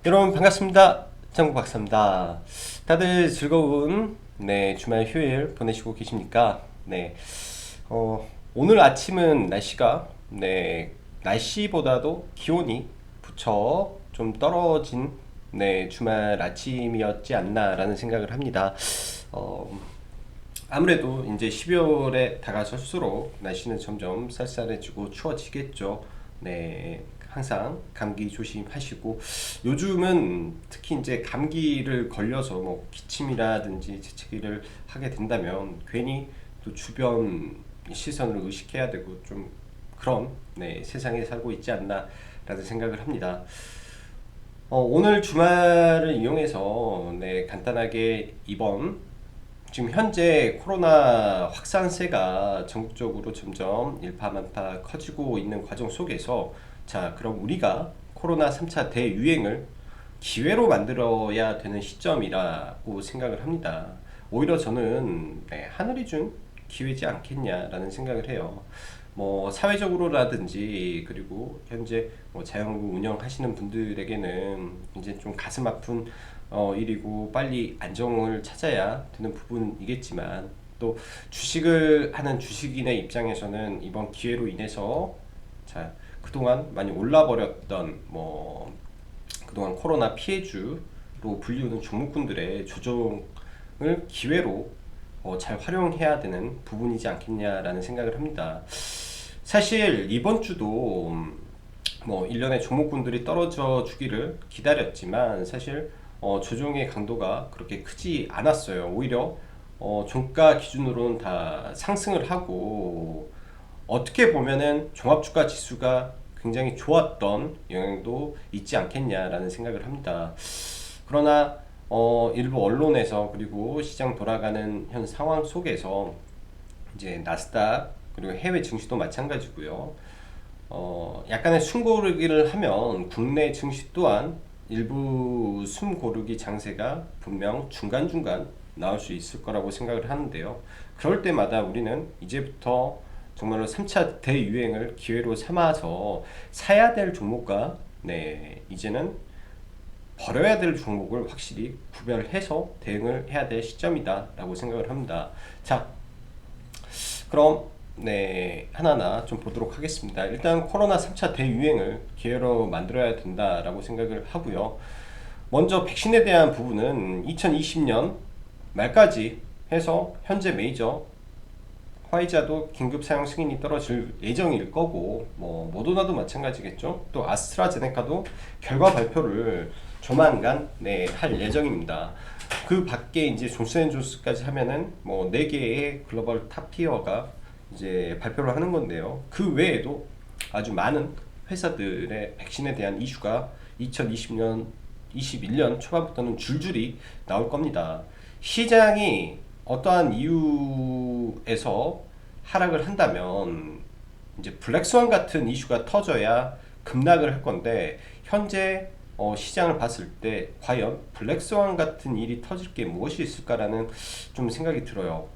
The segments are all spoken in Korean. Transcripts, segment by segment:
여러분 반갑습니다. 장국 박사입니다. 다들 즐거운 주말 휴일 보내시고 계십니까? 오늘 아침은 날씨가 날씨보다도 기온이 부쩍 좀 떨어진 주말 아침이었지 않나라는 생각을 합니다. 어, 아무래도 이제 12월에 다가설수록 날씨는 점점 쌀쌀해지고 추워지겠죠. 항상 감기 조심하시고 요즘은 특히 이제 감기를 걸려서 뭐 기침이라든지 재채기를 하게 된다면 괜히 또 주변 시선을 의식해야 되고 좀 그런 세상에 살고 있지 않나라는 생각을 합니다. 오늘 주말을 이용해서 간단하게 이번 지금 현재 코로나 확산세가 전국적으로 점점 일파만파 커지고 있는 과정 속에서 자, 그럼 우리가 코로나 3차 대유행을 기회로 만들어야 되는 시점이라고 생각을 합니다. 오히려 저는 하늘이 준 기회지 않겠냐라는 생각을 해요. 뭐 사회적으로라든지 그리고 현재 뭐 자영업 운영하시는 분들에게는 이제 좀 가슴 아픈 일이고 빨리 안정을 찾아야 되는 부분이겠지만 또 주식을 하는 주식인의 입장에서는 이번 기회로 인해서 자 그동안 많이 올라버렸던 뭐 그동안 코로나 피해주로 불리우는 종목군들의 조정을 기회로 잘 활용해야 되는 부분이지 않겠냐라는 생각을 합니다. 사실 이번 주도 뭐 일련의 종목군들이 떨어져 주기를 기다렸지만 사실 조정의 강도가 그렇게 크지 않았어요. 오히려 종가 기준으로는 다 상승을 하고 어떻게 보면은 종합주가 지수가 굉장히 좋았던 영향도 있지 않겠냐라는 생각을 합니다. 그러나 일부 언론에서 그리고 시장 돌아가는 현 상황 속에서 이제 나스닥 그리고 해외 증시도 마찬가지고요. 약간의 숨고르기를 하면 국내 증시 또한 일부 숨고르기 장세가 분명 중간중간 나올 수 있을 거라고 생각을 하는데요. 그럴 때마다 우리는 이제부터 정말로 3차 대유행을 기회로 삼아서 사야 될 종목과 이제는 버려야 될 종목을 확실히 구별해서 대응을 해야 될 시점이다 라고 생각을 합니다. 자, 그럼 하나하나 좀 보도록 하겠습니다. 일단 코로나 3차 대유행을 기회로 만들어야 된다라고 생각을 하고요. 먼저 백신에 대한 부분은 2020년 말까지 해서 현재 메이저 화이자도 긴급 사용 승인이 떨어질 예정일 거고 뭐 모더나도 마찬가지겠죠. 또 아스트라제네카도 결과 발표를 조만간 할 예정입니다. 그 밖에 이제 존슨앤존스까지 하면은 뭐 4개의 글로벌 탑티어가 이제 발표를 하는 건데요. 그 외에도 아주 많은 회사들의 백신에 대한 이슈가 2020년, 21년 초반부터는 줄줄이 나올 겁니다. 시장이 어떠한 이유에서 하락을 한다면 이제 블랙스완 같은 이슈가 터져야 급락을 할 건데 현재 시장을 봤을 때 과연 블랙스완 같은 일이 터질 게 무엇이 있을까라는 좀 생각이 들어요.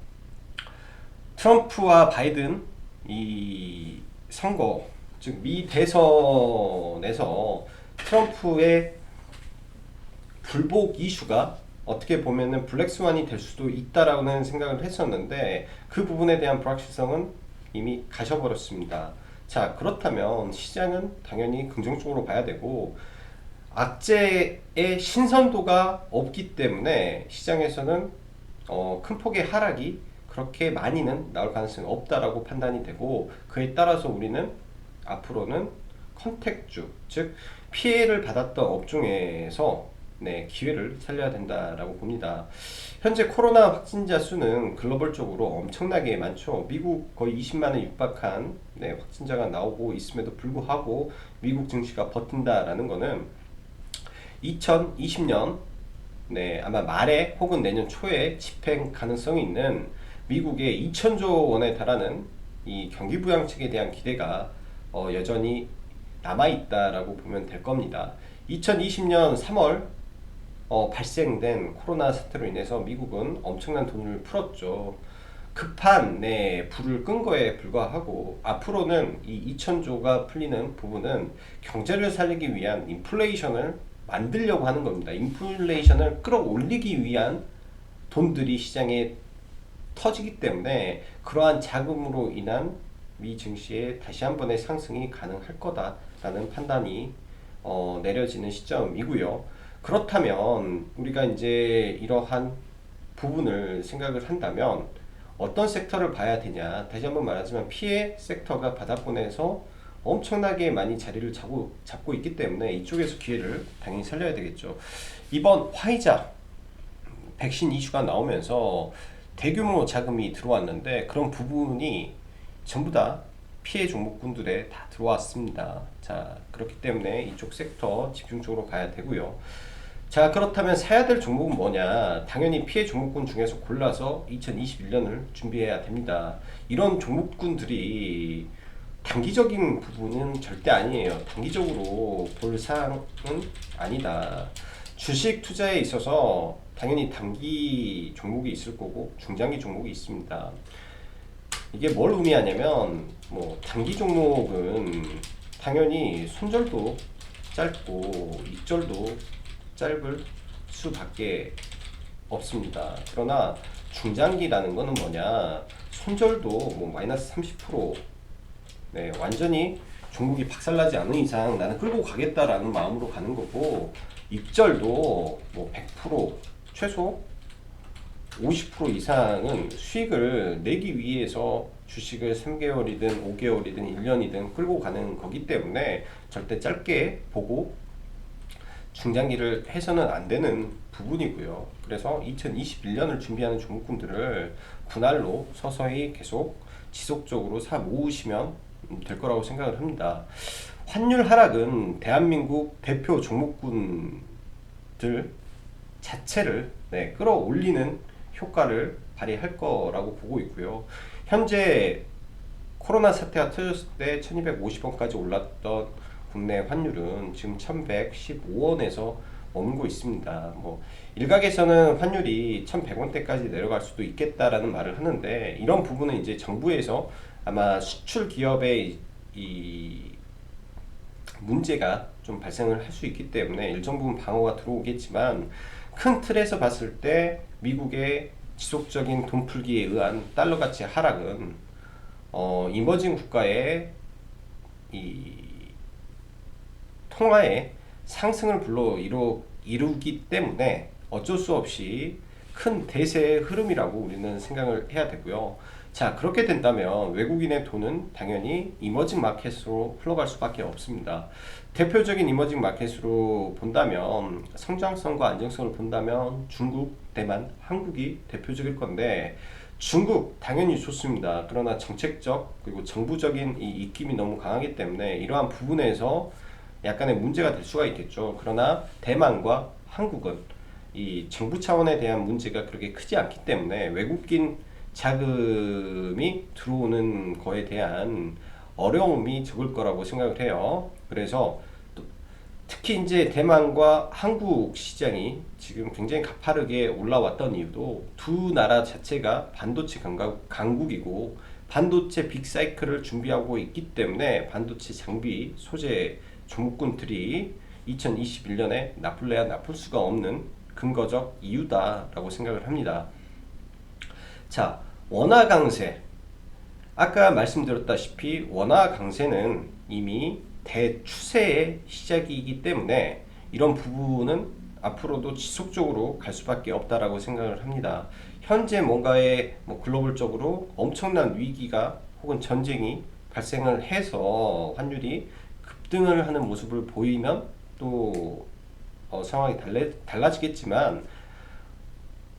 트럼프와 바이든 이 선거 즉 미 대선에서 트럼프의 불복 이슈가 어떻게 보면은 블랙스완이 될 수도 있다라는 생각을 했었는데 그 부분에 대한 불확실성은 이미 가셔버렸습니다. 자, 그렇다면 시장은 당연히 긍정적으로 봐야 되고 악재의 신선도가 없기 때문에 시장에서는 큰 폭의 하락이 그렇게 많이는 나올 가능성이 없다라고 판단이 되고 그에 따라서 우리는 앞으로는 컨택주 즉 피해를 받았던 업종에서 기회를 살려야 된다라고 봅니다. 현재 코로나 확진자 수는 글로벌적으로 엄청나게 많죠. 미국 거의 20만에 육박한 확진자가 나오고 있음에도 불구하고 미국 증시가 버틴다라는 거는 2020년 아마 말에 혹은 내년 초에 집행 가능성이 있는 미국의 2천조 원에 달하는 이 경기 부양책에 대한 기대가 여전히 남아있다라고 보면 될 겁니다. 2020년 3월 발생된 코로나 사태로 인해서 미국은 엄청난 돈을 풀었죠. 급한 불을 끈 거에 불과하고 앞으로는 이 2천조가 풀리는 부분은 경제를 살리기 위한 인플레이션을 만들려고 하는 겁니다. 인플레이션을 끌어올리기 위한 돈들이 시장에 터지기 때문에 그러한 자금으로 인한 미 증시의 다시 한 번의 상승이 가능할 거다라는 판단이 내려지는 시점이고요. 그렇다면 우리가 이제 이러한 부분을 생각을 한다면 어떤 섹터를 봐야 되냐. 다시 한번 말하지만 피해 섹터가 바닥권에서 엄청나게 많이 자리를 잡고 있기 때문에 이쪽에서 기회를 당연히 살려야 되겠죠. 이번 화이자 백신 이슈가 나오면서 대규모 자금이 들어왔는데 그런 부분이 전부 다 피해 종목군들에 다 들어왔습니다. 자, 그렇기 때문에 이쪽 섹터 집중적으로 가야 되고요. 자, 그렇다면 사야 될 종목은 뭐냐? 당연히 피해 종목군 중에서 골라서 2021년을 준비해야 됩니다. 이런 종목군들이 단기적인 부분은 절대 아니에요. 단기적으로 볼 사항은 아니다. 주식 투자에 있어서 당연히 단기 종목이 있을 거고 중장기 종목이 있습니다. 이게 뭘 의미하냐면 뭐 단기 종목은 당연히 손절도 짧고 익절도 짧을 수밖에 없습니다. 그러나 중장기라는 거는 뭐냐? 손절도 뭐 마이너스 30%, 네, 완전히 종목이 박살나지 않는 이상 나는 끌고 가겠다라는 마음으로 가는 거고, 익절도 뭐 100%, 최소 50% 이상은 수익을 내기 위해서 주식을 3개월이든 5개월이든 1년이든 끌고 가는 거기 때문에 절대 짧게 보고 중장기를 해서는 안 되는 부분이고요. 그래서 2021년을 준비하는 종목군들을 분할로 서서히 계속 지속적으로 사 모으시면 될 거라고 생각을 합니다. 환율 하락은 대한민국 대표 종목군들 자체를 끌어올리는 효과를 발휘할 거라고 보고 있고요. 현재 코로나 사태가 터졌을 때 1250원까지 올랐던 국내 환율은 지금 1115원에서 머물고 있습니다. 뭐 일각에서는 환율이 1100원대까지 내려갈 수도 있겠다라는 말을 하는데, 이런 부분은 이제 정부에서 아마 수출 기업의 이 문제가 좀 발생을 할 수 있기 때문에 일정 부분 방어가 들어오겠지만, 큰 틀에서 봤을 때 미국의 지속적인 돈 풀기에 의한 달러 가치 하락은 이머징 국가의 이 통화의 상승을 이루기 때문에 어쩔 수 없이 큰 대세의 흐름이라고 우리는 생각을 해야 되고요. 자, 그렇게 된다면 외국인의 돈은 당연히 이머징 마켓으로 흘러갈 수밖에 없습니다. 대표적인 이머징 마켓으로 본다면, 성장성과 안정성을 본다면 중국, 대만, 한국이 대표적일 건데, 중국 당연히 좋습니다. 그러나 정책적 그리고 정부적인 이 입김이 너무 강하기 때문에 이러한 부분에서 약간의 문제가 될 수가 있겠죠. 그러나 대만과 한국은 이 정부 차원에 대한 문제가 그렇게 크지 않기 때문에 외국인 자금이 들어오는 거에 대한 어려움이 적을 거라고 생각을 해요. 그래서 특히 이제 대만과 한국 시장이 지금 굉장히 가파르게 올라왔던 이유도 두 나라 자체가 반도체 강국이고 반도체 빅사이클을 준비하고 있기 때문에 반도체 장비 소재 종목군들이 2021년에 나쁠래야 나쁠 수가 없는 근거적 이유다라고 생각을 합니다. 자, 원화 강세. 아까 말씀드렸다시피 원화 강세는 이미 대추세의 시작이기 때문에 이런 부분은 앞으로도 지속적으로 갈 수밖에 없다라고 생각을 합니다. 현재 뭔가의 글로벌적으로 엄청난 위기가 혹은 전쟁이 발생을 해서 환율이 급등을 하는 모습을 보이면 또 상황이 달라지겠지만,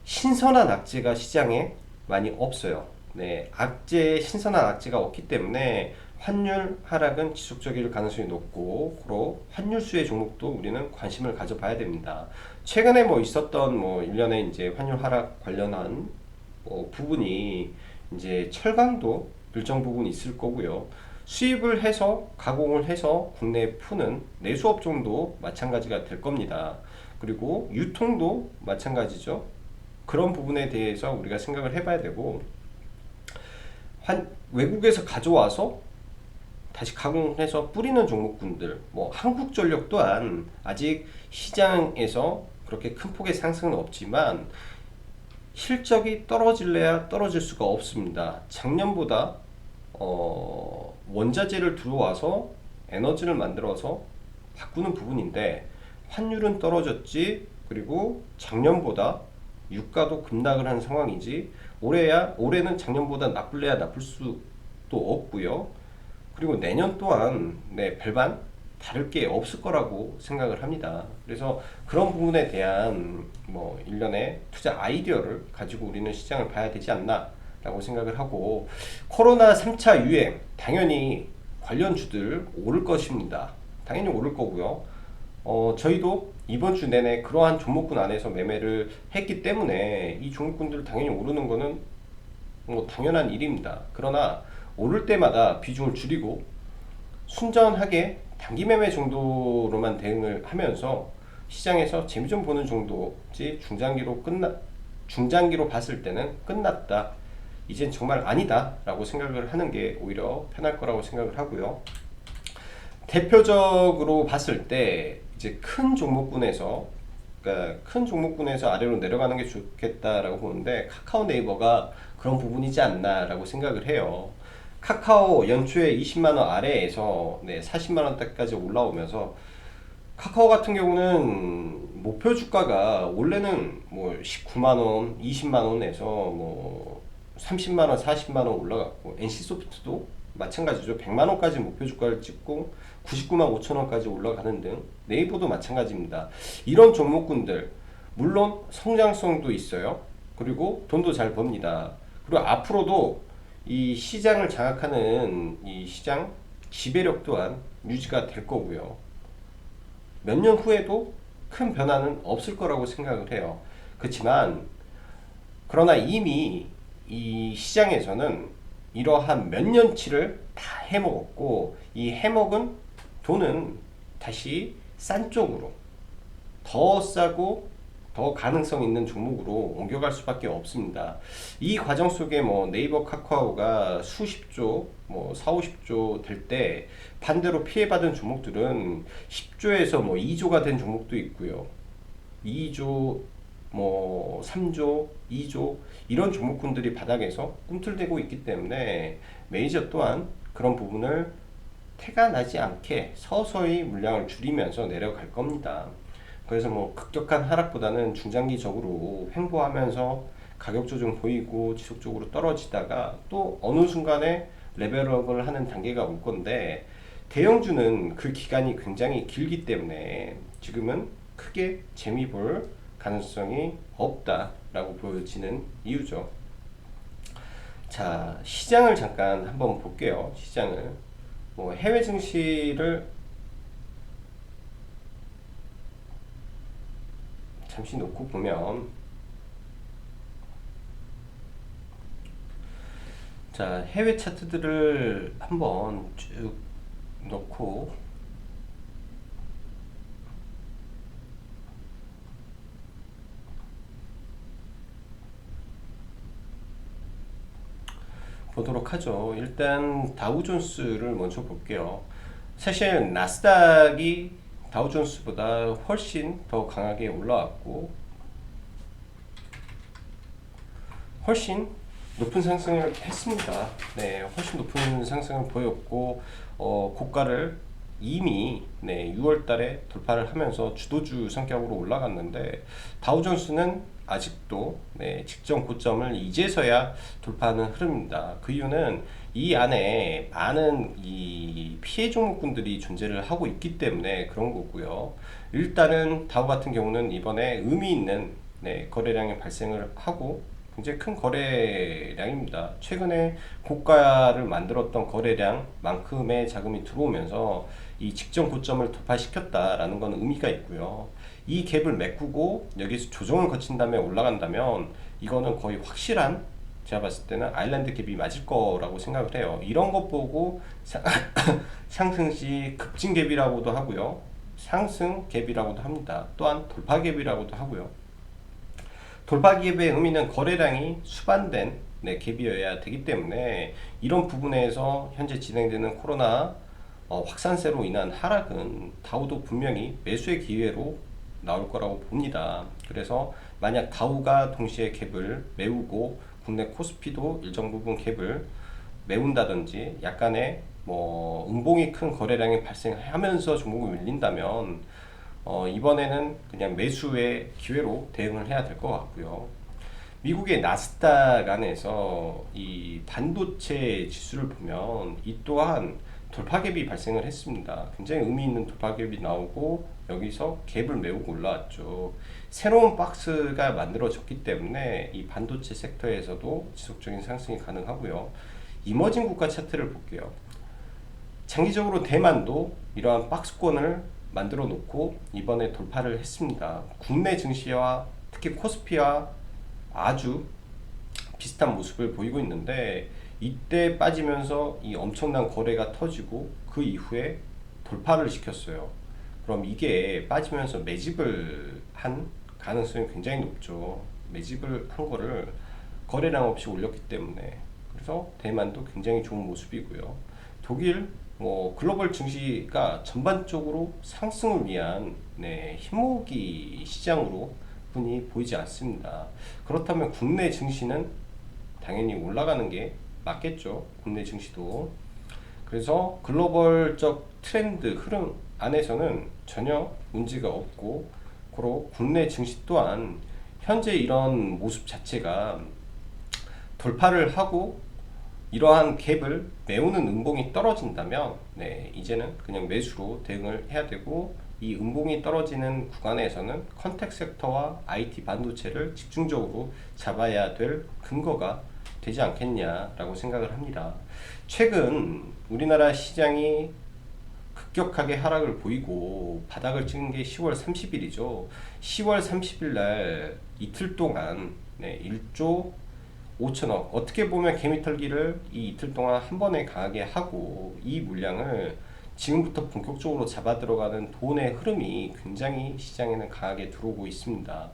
신선한 악재가 시장에 많이 없어요. 네, 신선한 악재가 없기 때문에 환율 하락은 지속적일 가능성이 높고, 그리고 환율 수의 종목도 우리는 관심을 가져봐야 됩니다. 최근에 있었던 일련의 이제 환율 하락 관련한 부분이 이제 철강도 일정 부분 있을 거고요. 수입을 해서 가공을 해서 국내에 푸는 내수업종도 마찬가지가 될 겁니다. 그리고 유통도 마찬가지죠. 그런 부분에 대해서 우리가 생각을 해봐야 되고, 외국에서 가져와서 다시 가공해서 뿌리는 종목군들, 뭐 한국전력 또한 아직 시장에서 그렇게 큰 폭의 상승은 없지만 실적이 떨어질래야 떨어질 수가 없습니다. 작년보다 원자재를 들어와서 에너지를 만들어서 바꾸는 부분인데 환율은 떨어졌지, 그리고 작년보다 유가도 급락을 한 상황이지, 올해는 작년보다 나쁠래야 나쁠 수도 없고요. 그리고 내년 또한 별반 다를 게 없을 거라고 생각을 합니다. 그래서 그런 부분에 대한 뭐 일련의 투자 아이디어를 가지고 우리는 시장을 봐야 되지 않나 라고 생각을 하고, 코로나 3차 유행 당연히 관련주들 오를 것입니다. 당연히 오를 거고요. 저희도 이번 주 내내 그러한 종목군 안에서 매매를 했기 때문에 이 종목군들 당연히 오르는 거는 뭐 당연한 일입니다. 그러나 오를 때마다 비중을 줄이고 순전하게 단기 매매 정도로만 대응을 하면서 시장에서 재미 좀 보는 정도지, 중장기로 봤을 때는 끝났다, 이젠 정말 아니다 라고 생각을 하는 게 오히려 편할 거라고 생각을 하고요. 대표적으로 봤을 때 이제 그러니까 큰 종목군에서 아래로 내려가는 게 좋겠다라고 보는데, 카카오 네이버가 그런 부분이지 않나 라고 생각을 해요. 카카오 연초에 20만원 아래에서 40만원대까지 올라오면서, 카카오 같은 경우는 목표 주가가 원래는 뭐 19만원, 20만원에서 뭐 30만원, 40만원 올라갔고, NC소프트도 마찬가지죠. 100만원까지 목표 주가를 찍고 99만 5천원까지 올라가는 등 네이버도 마찬가지입니다. 이런 종목군들 물론 성장성도 있어요. 그리고 돈도 잘 법니다. 그리고 앞으로도 이 시장을 장악하는 이 시장 지배력 또한 유지가 될 거고요. 몇 년 후에도 큰 변화는 없을 거라고 생각을 해요. 그렇지만 그러나 이미 이 시장에서는 이러한 몇 년치를 다 해먹었고, 이 해먹은 돈은 다시 싼 쪽으로, 더 싸고 더 가능성 있는 종목으로 옮겨갈 수밖에 없습니다. 이 과정 속에 뭐 네이버, 카카오가 수십조, 뭐 4, 50조 될 때 반대로 피해받은 종목들은 10조에서 뭐 2조가 된 종목도 있고요. 2조, 뭐 3조, 2조 이런 종목군들이 바닥에서 꿈틀대고 있기 때문에 메이저 또한 그런 부분을 태가 나지 않게 서서히 물량을 줄이면서 내려갈 겁니다. 그래서 뭐 급격한 하락보다는 중장기적으로 횡보하면서 가격 조정 보이고 지속적으로 떨어지다가 또 어느 순간에 레벨업을 하는 단계가 올 건데, 대형주는 그 기간이 굉장히 길기 때문에 지금은 크게 재미 볼 가능성이 없다라고 보여지는 이유죠. 자, 시장을 잠깐 한번 볼게요. 시장을 뭐 해외 증시를 잠시 놓고 보면, 자, 해외 차트들을 한번 쭉 놓고 보도록 하죠. 일단 다우존스를 먼저 볼게요. 사실 나스닥이 다우존스보다 훨씬 더 강하게 올라왔고 훨씬 높은 상승을 했습니다. 훨씬 높은 상승을 보였고, 고가를 이미 6월 달에 돌파를 하면서 주도주 성격으로 올라갔는데, 다우존스는 아직도 직전 고점을 이제서야 돌파하는 흐름입니다. 그 이유는 이 안에 많은 이 피해 종목군들이 존재를 하고 있기 때문에 그런 거고요. 일단은 다우 같은 경우는 이번에 의미 있는 거래량이 발생을 하고 굉장히 큰 거래량입니다. 최근에 고가를 만들었던 거래량만큼의 자금이 들어오면서 이 직전 고점을 돌파시켰다라는 건 의미가 있고요. 이 갭을 메꾸고 여기서 조정을 거친 다음에 올라간다면 이거는 거의 확실한, 제가 봤을 때는 아일랜드 갭이 맞을 거라고 생각을 해요. 이런 것 보고 상승 시 급진 갭이라고도 하고요, 상승 갭이라고도 합니다. 또한 돌파 갭이라고도 하고요. 돌파 갭의 의미는 거래량이 수반된 갭이어야 되기 때문에, 이런 부분에서 현재 진행되는 코로나 확산세로 인한 하락은 다우도 분명히 매수의 기회로 나올 거라고 봅니다. 그래서 만약 다우가 동시에 갭을 메우고 국내 코스피도 일정 부분 갭을 메운다든지 약간의 뭐 음봉이 큰 거래량이 발생하면서 종목을 밀린다면 이번에는 그냥 매수의 기회로 대응을 해야 될 것 같고요. 미국의 나스닥 안에서 이 반도체 지수를 보면 이 또한 돌파갭이 발생을 했습니다. 굉장히 의미 있는 돌파갭이 나오고 여기서 갭을 메우고 올라왔죠. 새로운 박스가 만들어졌기 때문에 이 반도체 섹터에서도 지속적인 상승이 가능하고요. 이머징 국가 차트를 볼게요. 장기적으로 대만도 이러한 박스권을 만들어 놓고 이번에 돌파를 했습니다. 국내 증시와 특히 코스피와 아주 비슷한 모습을 보이고 있는데 이때 빠지면서 이 엄청난 거래가 터지고 그 이후에 돌파를 시켰어요. 그럼 이게 빠지면서 매집을 한 가능성이 굉장히 높죠. 매집을 한 거를 거래량 없이 올렸기 때문에. 그래서 대만도 굉장히 좋은 모습이고요. 독일 뭐 글로벌 증시가 전반적으로 상승을 위한 힘모으기 시장으로 분이 보이지 않습니다. 그렇다면 국내 증시는 당연히 올라가는 게 맞겠죠. 국내 증시도. 그래서 글로벌적 트렌드 흐름 안에서는 전혀 문제가 없고 고로 국내 증시 또한 현재 이런 모습 자체가 돌파를 하고 이러한 갭을 메우는 음봉이 떨어진다면 이제는 그냥 매수로 대응을 해야 되고 이 음봉이 떨어지는 구간에서는 컨택 섹터와 IT 반도체를 집중적으로 잡아야 될 근거가 되지 않겠냐라고 생각을 합니다. 최근 우리나라 시장이 급격하게 하락을 보이고 바닥을 찍은 게 10월 30일이죠. 10월 30일 날 이틀 동안 1조 5천억, 어떻게 보면 개미털기를 이 이틀 동안 한 번에 강하게 하고 이 물량을 지금부터 본격적으로 잡아 들어가는 돈의 흐름이 굉장히 시장에는 강하게 들어오고 있습니다.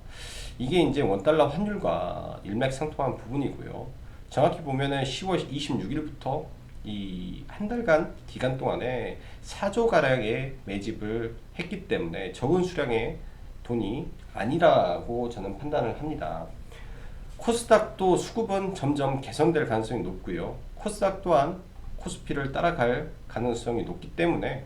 이게 이제 원달러 환율과 일맥상통한 부분이고요. 정확히 보면은 10월 26일부터 이 한 달간 기간 동안에 4조 가량의 매집을 했기 때문에 적은 수량의 돈이 아니라고 저는 판단을 합니다. 코스닥도 수급은 점점 개선될 가능성이 높고요. 코스닥 또한 코스피를 따라갈 가능성이 높기 때문에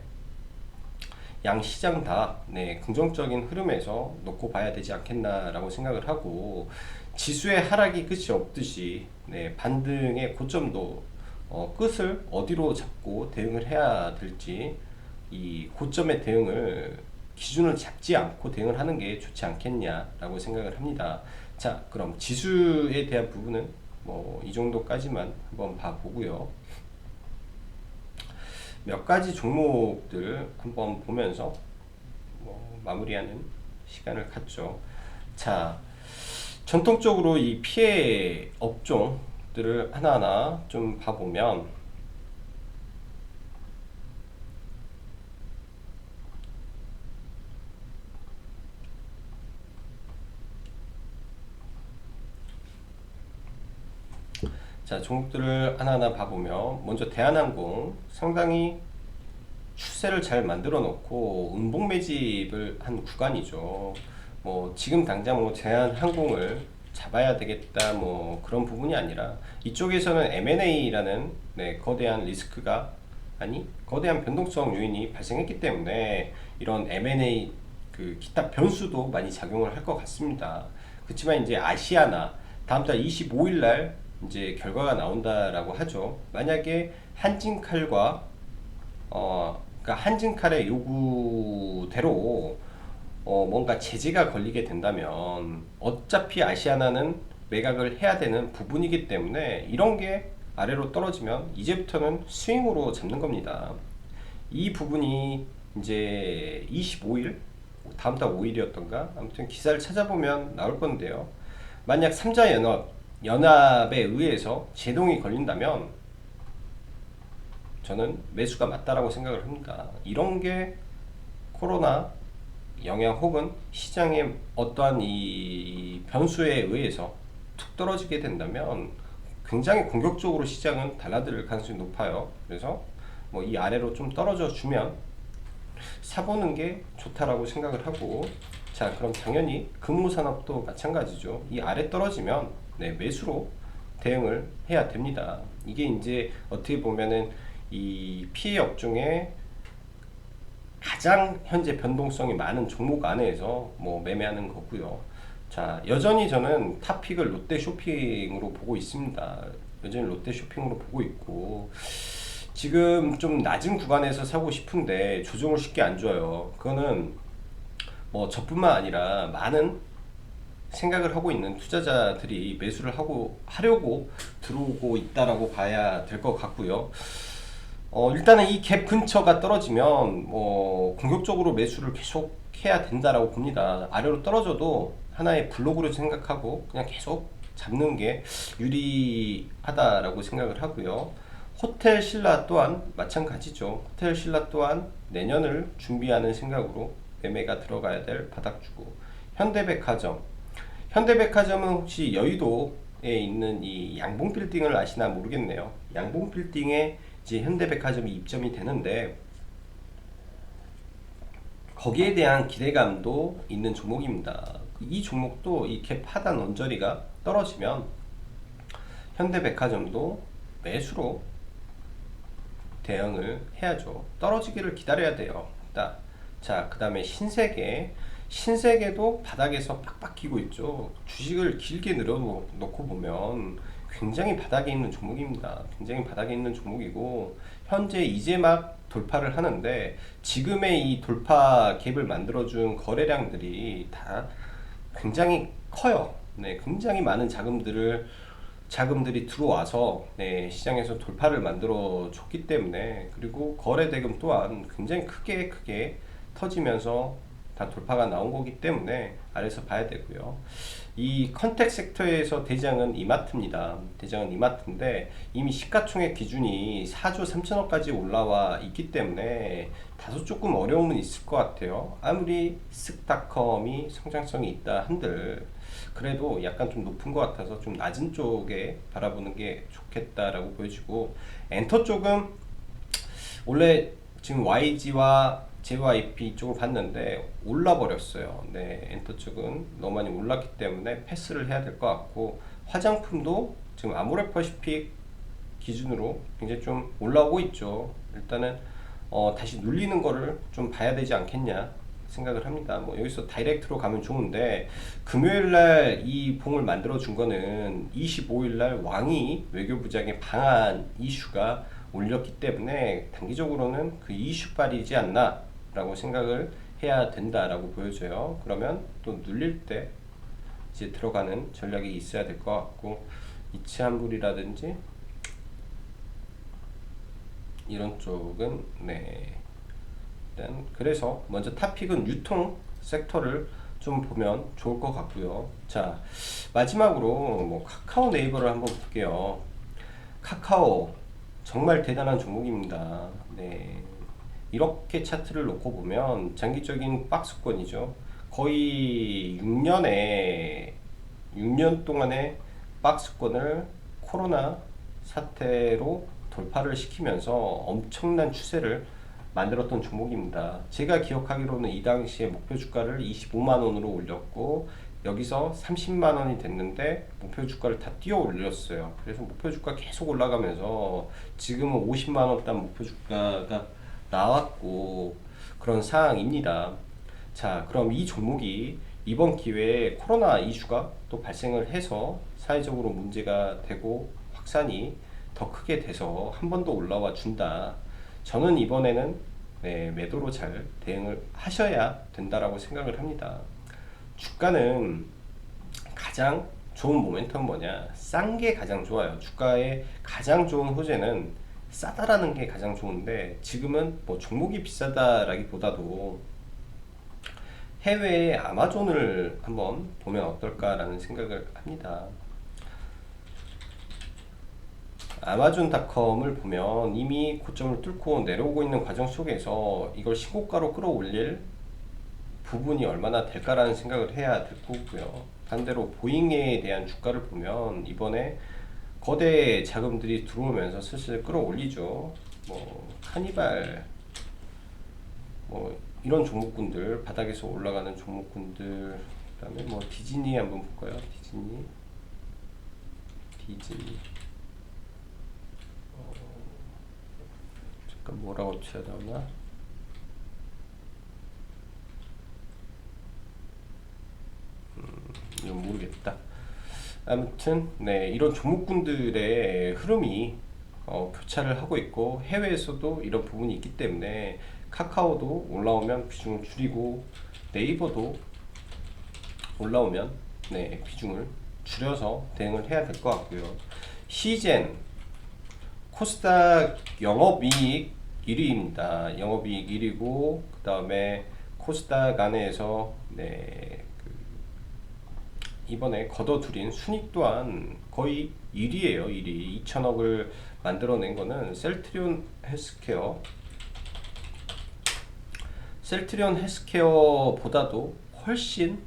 양 시장 다 긍정적인 흐름에서 놓고 봐야 되지 않겠나라고 생각을 하고 지수의 하락이 끝이 없듯이 반등의 고점도 끝을 어디로 잡고 대응을 해야 될지 이 고점의 대응을 기준을 잡지 않고 대응을 하는 게 좋지 않겠냐라고 생각을 합니다. 자, 그럼 지수에 대한 부분은 뭐 이 정도까지만 한번 봐보고요. 몇 가지 종목들 한번 보면서 마무리하는 시간을 갖죠. 자, 전통적으로 이 피해 업종들을 하나하나 좀 봐보면 자, 종목들을 하나하나 봐보면 먼저 대한항공 상당히 추세를 잘 만들어 놓고 음봉 매집을 한 구간이죠. 뭐 지금 당장 뭐 대한항공을 잡아야 되겠다 뭐 그런 부분이 아니라 이쪽에서는 M&A라는 거대한 리스크가 아니 거대한 변동성 요인이 발생했기 때문에 이런 M&A 그 기타 변수도 많이 작용을 할 것 같습니다. 그렇지만 이제 아시아나 다음 달 25일 날 이제 결과가 나온다라고 하죠. 만약에 한진칼과 그러니까 한진칼의 요구대로 뭔가 제재가 걸리게 된다면 어차피 아시아나는 매각을 해야 되는 부분이기 때문에 이런 게 아래로 떨어지면 이제부터는 스윙으로 잡는 겁니다. 이 부분이 이제 25일 다음 달 5일이었던가 아무튼 기사를 찾아보면 나올 건데요. 만약 3자 연합에 의해서 제동이 걸린다면 저는 매수가 맞다라고 생각을 합니다. 이런 게 코로나 영향 혹은 시장의 어떠한 이 변수에 의해서 툭 떨어지게 된다면 굉장히 공격적으로 시장은 달라들 가능성이 높아요. 그래서 뭐 이 아래로 좀 떨어져 주면 사보는 게 좋다라고 생각을 하고, 자 그럼 당연히 금호산업도 마찬가지죠. 이 아래 떨어지면 네, 매수로 대응을 해야 됩니다. 이게 이제 어떻게 보면은 이 피해 업종에 가장 현재 변동성이 많은 종목 안에서 뭐 매매하는 거고요. 자, 여전히 저는 탑픽을 롯데 쇼핑으로 보고 있습니다. 여전히 롯데 쇼핑으로 보고 있고, 지금 좀 낮은 구간에서 사고 싶은데 조정을 쉽게 안 줘요. 그거는 뭐 저뿐만 아니라 많은 생각을 하고 있는 투자자들이 매수를 하려고 들어오고 있다라고 봐야 될 것 같고요. 일단은 이 갭 근처가 떨어지면 뭐 공격적으로 매수를 계속 해야 된다라고 봅니다. 아래로 떨어져도 하나의 블록으로 생각하고 그냥 계속 잡는 게 유리하다라고 생각을 하고요. 호텔 신라 또한 마찬가지죠. 호텔 신라 또한 내년을 준비하는 생각으로 매매가 들어가야 될 바닥주고, 현대백화점. 현대백화점은 혹시 여의도에 있는 이 양봉 빌딩을 아시나 모르겠네요. 양봉 빌딩에 이제 현대백화점이 입점이 되는데, 거기에 대한 기대감도 있는 종목입니다. 이 종목도 이 갭 하단 언저리가 떨어지면 현대백화점도 매수로 대응을 해야죠. 떨어지기를 기다려야 돼요. 자, 그 다음에 신세계도 바닥에서 빡빡 끼고 있죠. 주식을 길게 늘어놓고 보면 굉장히 바닥에 있는 종목입니다. 굉장히 바닥에 있는 종목이고, 현재 이제 막 돌파를 하는데, 지금의 이 돌파 갭을 만들어준 거래량들이 다 굉장히 커요. 네, 굉장히 많은 자금들이 들어와서 네, 시장에서 돌파를 만들어 줬기 때문에, 그리고 거래 대금 또한 굉장히 크게 터지면서 다 돌파가 나온 거기 때문에 아래서 봐야 되고요. 이 컨택 섹터에서 대장은 이마트입니다. 대장은 이마트인데 이미 시가총액 기준이 4조 3천억까지 올라와 있기 때문에 다소 조금 어려움은 있을 것 같아요. 아무리 쓱닷컴이 성장성이 있다 한들 그래도 약간 좀 높은 것 같아서 좀 낮은 쪽에 바라보는 게 좋겠다라고 보여지고, 엔터 쪽은 원래 지금 YG와 JYP 쪽을 봤는데 올라 버렸어요. 네, 엔터 쪽은 너무 많이 올랐기 때문에 패스를 해야 될 것 같고, 화장품도 지금 아모레퍼시픽 기준으로 굉장히 좀 올라오고 있죠. 일단은 다시 눌리는 거를 좀 봐야 되지 않겠냐 생각을 합니다. 뭐 여기서 다이렉트로 가면 좋은데, 금요일날 이 봉을 만들어 준 거는 25일날 왕이 외교부장의 방한 이슈가 올렸기 때문에 단기적으로는 그 이슈빨이지 않나 라고 생각을 해야 된다라고 보여져요. 그러면 또 눌릴 때 이제 들어가는 전략이 있어야 될 것 같고, 이치한불이라든지 이런 쪽은 네, 일단 그래서 먼저 탑픽은 유통 섹터를 좀 보면 좋을 것 같고요. 자, 마지막으로 뭐 카카오 네이버를 한번 볼게요. 카카오 정말 대단한 종목입니다. 네, 이렇게 차트를 놓고 보면 장기적인 박스권이죠. 거의 6년 동안의 박스권을 코로나 사태로 돌파를 시키면서 엄청난 추세를 만들었던 종목입니다. 제가 기억하기로는 이 당시에 목표 주가를 25만원으로 올렸고, 여기서 30만원이 됐는데 목표 주가를 다 뛰어 올렸어요. 그래서 목표 주가 계속 올라가면서 지금은 50만원 단 목표 주가가 나왔고 그런 상황입니다. 자, 그럼 이 종목이 이번 기회에 코로나 이슈가 또 발생을 해서 사회적으로 문제가 되고 확산이 더 크게 돼서 한 번 더 올라와 준다. 저는 이번에는 네, 매도로 잘 대응을 하셔야 된다라고 생각을 합니다. 주가는 가장 좋은 모멘텀은 뭐냐? 싼 게 가장 좋아요. 주가의 가장 좋은 호재는 싸다라는 게 가장 좋은데, 지금은 뭐 종목이 비싸다라기보다도 해외의 아마존을 한번 보면 어떨까라는 생각을 합니다. 아마존닷컴을 보면 이미 고점을 뚫고 내려오고 있는 과정 속에서 이걸 신고가로 끌어올릴 부분이 얼마나 될까라는 생각을 해야 될 거고요. 반대로 보잉에 대한 주가를 보면 이번에 거대 자금들이 들어오면서 슬슬 끌어올리죠. 뭐 카니발, 뭐 이런 종목군들, 바닥에서 올라가는 종목군들, 그다음에 뭐 디즈니 한번 볼까요? 디즈니. 잠깐 뭐라고 쳐야 되나? 이건 모르겠다. 아무튼 네, 이런 종목군들의 흐름이 교차를 하고 있고, 해외에서도 이런 부분이 있기 때문에 카카오도 올라오면 비중을 줄이고, 네이버도 올라오면 네, 비중을 줄여서 대응을 해야 될 것 같고요. 시젠, 코스닥 영업이익 1위입니다. 영업이익 1위고, 그 다음에 코스닥 안에서 네, 이번에 거둬들인 순익 또한 거의 1위예요. 1위. 2천억을 만들어낸 거는 셀트리온 헬스케어보다도 훨씬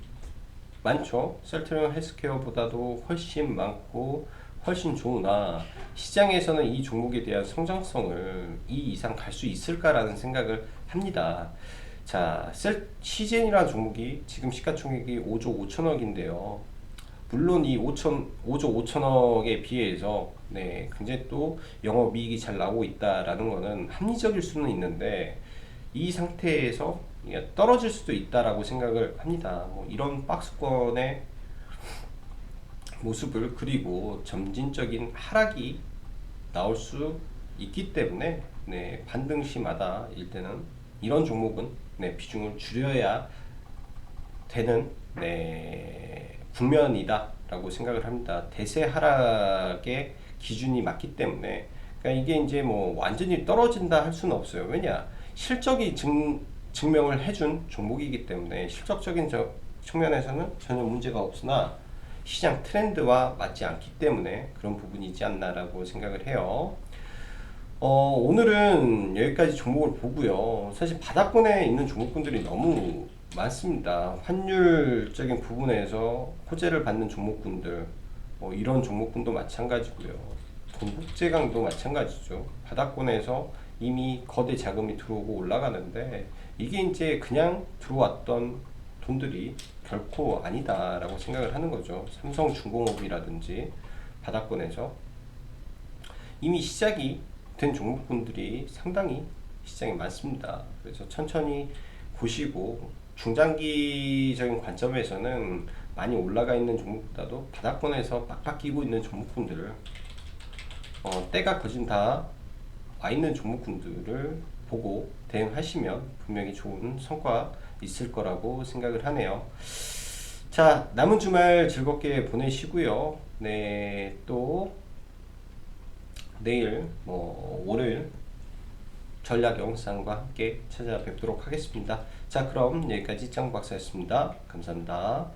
많죠. 셀트리온 헬스케어보다도 훨씬 많고 훨씬 좋으나, 시장에서는 이 종목에 대한 성장성을 이 이상 갈 수 있을까라는 생각을 합니다. 자, 시젠이라는 종목이 지금 시가총액이 5조 5천억인데요. 물론 이 5조 5천억에 비해서 네, 굉장히 또 영업이익이 잘 나오고 있다라는 거는 합리적일 수는 있는데, 이 상태에서 떨어질 수도 있다라고 생각을 합니다. 뭐 이런 박스권의 모습을 그리고 점진적인 하락이 나올 수 있기 때문에 네, 반등시마다 일때는 이런 종목은 네, 비중을 줄여야 되는 네, 국면이다 라고 생각을 합니다. 대세 하락의 기준이 맞기 때문에, 그러니까 이게 이제 뭐 완전히 떨어진다 할 수는 없어요. 왜냐, 실적이 증명을 해준 종목이기 때문에 실적적인 측면에서는 전혀 문제가 없으나, 시장 트렌드와 맞지 않기 때문에 그런 부분이지 않나라고 생각을 해요. 오늘은 여기까지 종목을 보고요. 사실 바닥권에 있는 종목군들이 너무 많습니다. 환율적인 부분에서 호재를 받는 종목군들, 이런 종목군도 마찬가지고요. 동국제강도 마찬가지죠. 바닥권에서 이미 거대 자금이 들어오고 올라가는데, 이게 이제 그냥 들어왔던 돈들이 결코 아니다라고 생각을 하는 거죠. 삼성중공업이라든지 바닥권에서 이미 시작이 된 종목군들이 상당히 시장에 많습니다. 그래서 천천히 보시고, 중장기적인 관점에서는 많이 올라가 있는 종목보다도 바닥권에서 빡빡 끼고 있는 종목군들을, 때가 거진 다 와 있는 종목군들을 보고 대응하시면 분명히 좋은 성과 있을 거라고 생각을 하네요. 자, 남은 주말 즐겁게 보내시고요. 네, 또 내일 월요일 전략 영상과 함께 찾아뵙도록 하겠습니다. 자, 그럼 여기까지 짱박사였습니다. 감사합니다.